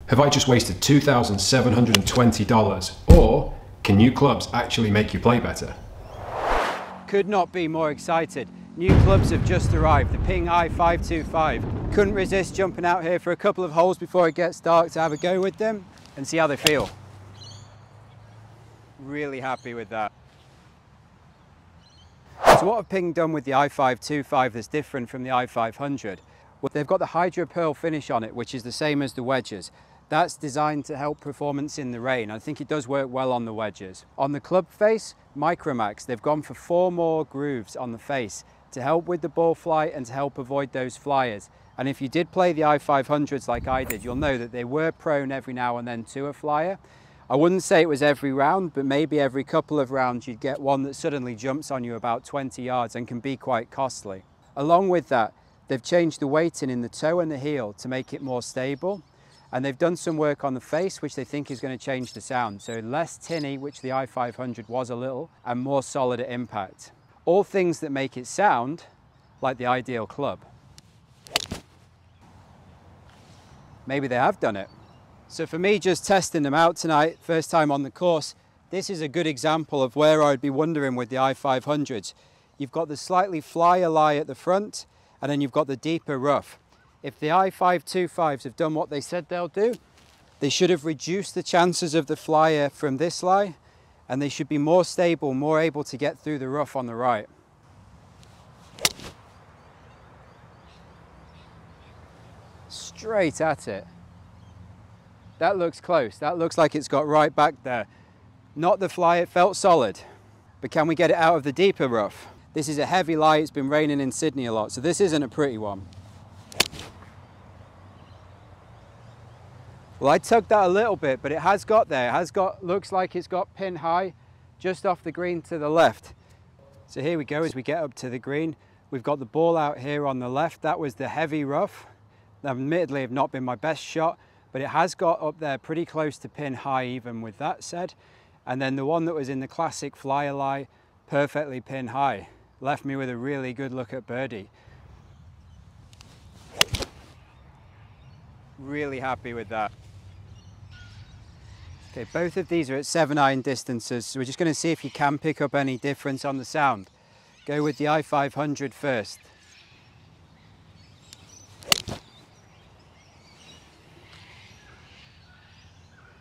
Have I just wasted $2,720? Or can new clubs actually make you play better? Could not be more excited. New clubs have just arrived, the Ping i525. Couldn't resist jumping out here for a couple of holes before it gets dark to have a go with them and see how they feel. Really happy with that. So what have Ping done with the i525 that's different from the i500? Well, they've got the Hydro Pearl finish on it, which is the same as the wedges. That's designed to help performance in the rain. I think it does work well on the wedges. On the club face, Micromax, they've gone for 4 more grooves on the face to help with the ball flight and to help avoid those flyers. And if you did play the i500s like I did, you'll know that they were prone every now and then to a flyer. I wouldn't say it was every round, but maybe every couple of rounds you'd get one that suddenly jumps on you about 20 yards and can be quite costly. Along with that, they've changed the weighting in the toe and the heel to make it more stable. And they've done some work on the face, which they think is going to change the sound. So less tinny, which the i500 was a little, and more solid at impact. All things that make it sound like the ideal club. Maybe they have done it. So for me, just testing them out tonight, first time on the course, this is a good example of where I'd be wondering with the i500s. You've got the slightly flyer lie at the front, and then you've got the deeper rough. If the i525s have done what they said they'll do, they should have reduced the chances of the flyer from this lie, and they should be more stable, more able to get through the rough on the right. Straight at it. That looks close. That looks like it's got right back there. Not the fly, it felt solid. But can we get it out of the deeper rough? This is a heavy lie, it's been raining in Sydney a lot, so this isn't a pretty one. Well, I tugged that a little bit, but it has got there. It has got, looks like it's got pin high, just off the green to the left. So here we go as we get up to the green. We've got the ball out here on the left. That was the heavy rough. Now, admittedly, have not been my best shot, but it has got up there pretty close to pin high even with that said. And then the one that was in the classic flyer lie, perfectly pin high. Left me with a really good look at birdie. Really happy with that. Okay, both of these are at 7-iron distances, so we're just going to see if you can pick up any difference on the sound. Go with the i500 first.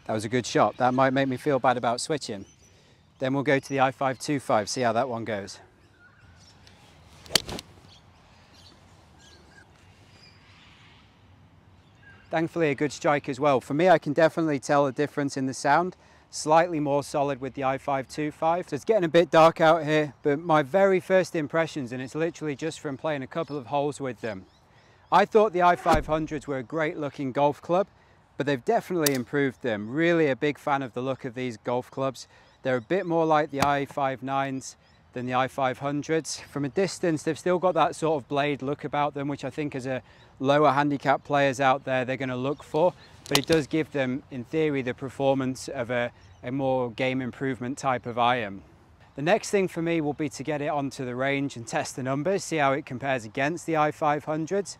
That was a good shot. That might make me feel bad about switching. Then we'll go to the i525, see how that one goes. Thankfully a good strike as well. For me, I can definitely tell a difference in the sound. Slightly more solid with the i525. So it's getting a bit dark out here, but my very first impressions, and it's literally just from playing a couple of holes with them. I thought the i500s were a great looking golf club, but they've definitely improved them. Really a big fan of the look of these golf clubs. They're a bit more like the i590s than the i500s. From a distance, they've still got that sort of blade look about them, which I think as a lower handicap players out there, they're gonna look for, but it does give them, in theory, the performance of a more game improvement type of iron. The next thing for me will be to get it onto the range and test the numbers, see how it compares against the i500s.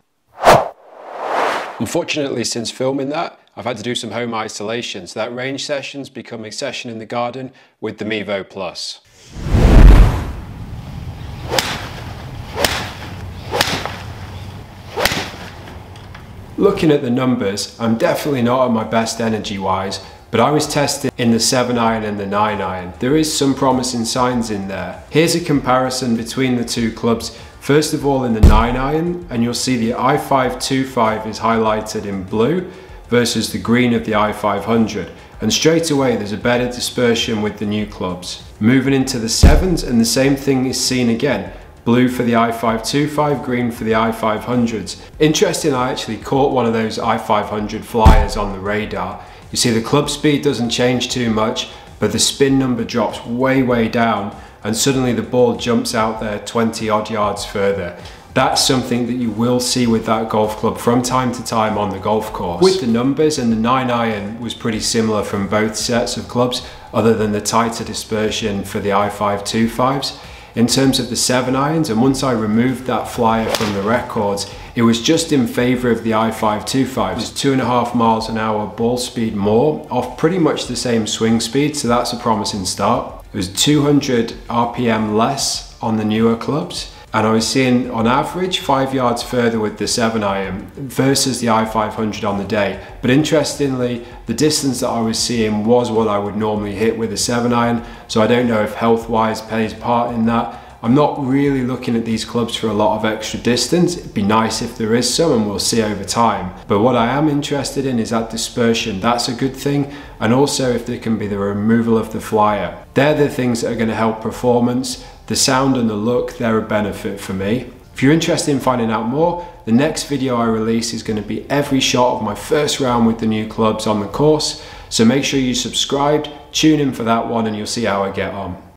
Unfortunately, since filming that, I've had to do some home isolation, so that range session's become a session in the garden with the Mevo Plus. Looking at the numbers, I'm definitely not at my best energy-wise, but I was testing in the 7-iron and the 9-iron. There is some promising signs in there. Here's a comparison between the two clubs. First of all, in the 9-iron, and you'll see the i525 is highlighted in blue versus the green of the i500. And straight away, there's a better dispersion with the new clubs. Moving into the 7s, and the same thing is seen again. Blue for the i525, green for the i500s. Interesting, I actually caught one of those i500 flyers on the radar. You see the club speed doesn't change too much, but the spin number drops way down, and suddenly the ball jumps out there 20 odd yards further. That's something that you will see with that golf club from time to time on the golf course. With the numbers, and the 9-iron was pretty similar from both sets of clubs, other than the tighter dispersion for the i525s. in terms of the 7-irons, and once I removed that flyer from the records, it was just in favour of the i525. It was 2.5 miles an hour ball speed more, off pretty much the same swing speed, so that's a promising start. It was 200 RPM less on the newer clubs, and I was seeing on average 5 yards further with the 7-iron versus the i500 on the day. But interestingly, the distance that I was seeing was what I would normally hit with a 7-iron, so I don't know if health-wise plays part in that. I'm not really looking at these clubs for a lot of extra distance. It'd be nice if there is some, and we'll see over time. But what I am interested in is that dispersion. That's a good thing. And also if there can be the removal of the flyer. They're the things that are going to help performance. The sound and the look, they're a benefit for me. If you're interested in finding out more, the next video I release is going to be every shot of my first round with the new clubs on the course. So make sure you subscribed, tune in for that one, and you'll see how I get on.